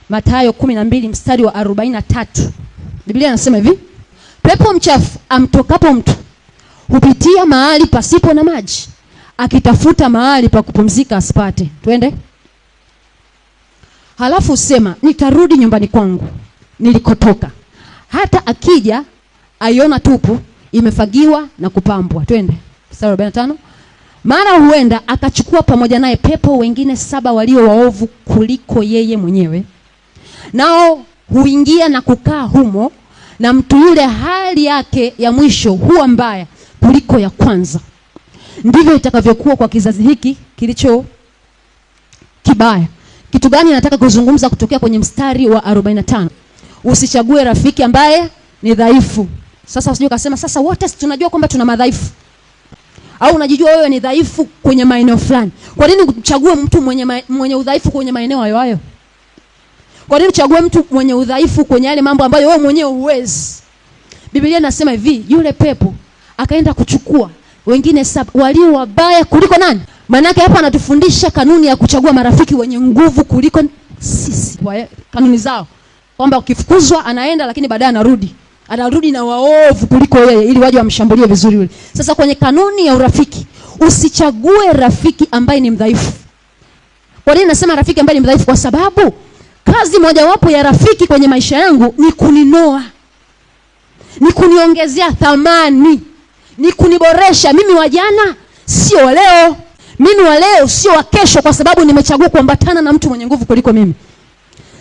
Mathayo 12 mstari wa 43. Biblia inasema hivi: pepo mchafu amtokapo mtu hupitia mahali pasipo na maji, akitafuta mahali pa kupumzika asipate. Twende. Halafu usema, nitarudi nyumbani kwangu nilikotoka. Hata akija aiona tupu, imefagiwa na kupambwa. Twende. Mstari 45. Maana huenda akachukua pamoja naye pepo wengine 7 walio waovu kuliko yeye mwenyewe, nao huingia na kukaa humo, na mtu yule hali yake ya mwisho huwa mbaya kuliko ya kwanza. Ndivyo itakavyokuwa kwa kizazi hiki kilicho kibaya. Kitu gani nataka kuzungumza kutokea kwenye mstari wa 45? Usichague rafiki ambaye ni dhaifu. Sasa usije ukasema sasa wote tunajua kwamba tuna madhaifu. Au unajijua wewe ni dhaifu kwenye maeneo fulani. Kwa nini uchague mtu mwenye udhaifu kwenye maeneo hayo hayo? Kwa nini uchague mtu mwenye udhaifu kwenye yale mambo ambayo wewe mwenyewe huwezi? Biblia inasema hivi, yule pepo akaenda kuchukua wengine 7 walio wabaya kuliko nani? Maana yake hapa anatufundisha kanuni ya kuchagua marafiki wenye nguvu kuliko sisi. Kanuni zao kwamba ukifukuzwa anaenda, lakini baadaye anarudi na waovu kuliko yeye ili waje wamshambulie vizuri yule. Sasa kwenye kanuni ya urafiki, usichague rafiki ambaye ni mdhaifu. Kwa nini nasema rafiki ambaye ni mdhaifu? Kwa sababu kazi mojawapo ya rafiki kwenye maisha yangu ni kuninoa, ni kuniongezea thamani, ni kuniboresha. Mimi wa jana sio wa leo, mimi wa leo sio wa kesho, kwa sababu nimechagua kuambatana na mtu mwenye nguvu kuliko mimi.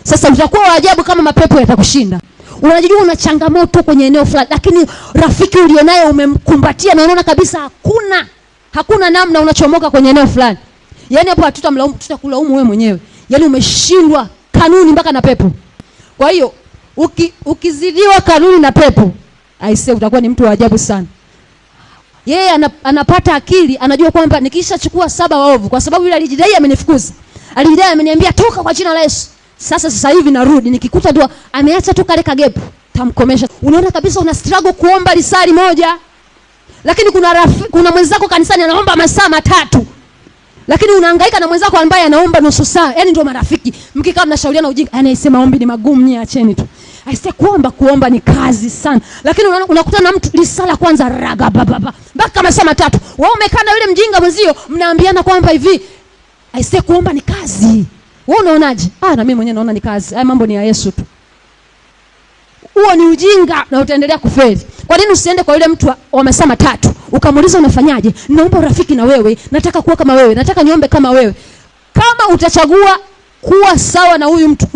Sasa utakuwa wa ajabu kama mapepo yatakushinda. Unajijua una changamoto kwenye eneo fulani, lakini rafiki ulionaye umemkumbatia na unaona kabisa hakuna namna unachomoka kwenye eneo fulani. Yaani hapo hatutamlaumu, tutakulaumu wewe mwenyewe. Yaani umeshindwa kanuni mpaka na pepo. Kwa hiyo ukizidiwa kanuni na pepo, aisee, utakuwa ni mtu wa ajabu sana. Yeye anapata akili, anajua kwamba nikishachukua 7 waovu, kwa sababu yule alijidai amenifukuza, alijidai ameniambia toka kwa jina la Yesu. Sasa hivi narudi, nikikuta tu ameacha tu kale kagepu, tamkomesha. Unaona kabisa una struggle kuomba risali moja, lakini kuna mwenzako kanisani anaomba masaa 3, lakini unahangaika na mwenzako ambaye anaomba nusu saa. Yaani ndio marafiki. Mkikaa mnashauriana ujinga, anayesema maombi ni magumu, ni acheni tu. Aisee, kuomba ni kazi sana. Lakini unakuta na mtu risala kwanza raga baba mpaka masaa 3. Wewe umekaa na yule mjinga mwenzio, mnaambiana kwamba hivi, aisee, kuomba ni kazi. Wewe unaonaje? Na mimi mwenyewe naona ni kazi. Haya mambo ni ya Yesu tu. Huo ni ujinga na utaendelea kufeli. Kwa nini usiende kwa yule mtu wa masaa 3 ukamuuliza unafanyaje? Naomba urafiki na wewe, nataka kuwa kama wewe, nataka niombe kama wewe. Kama utachagua kuwa sawa na huyu mtu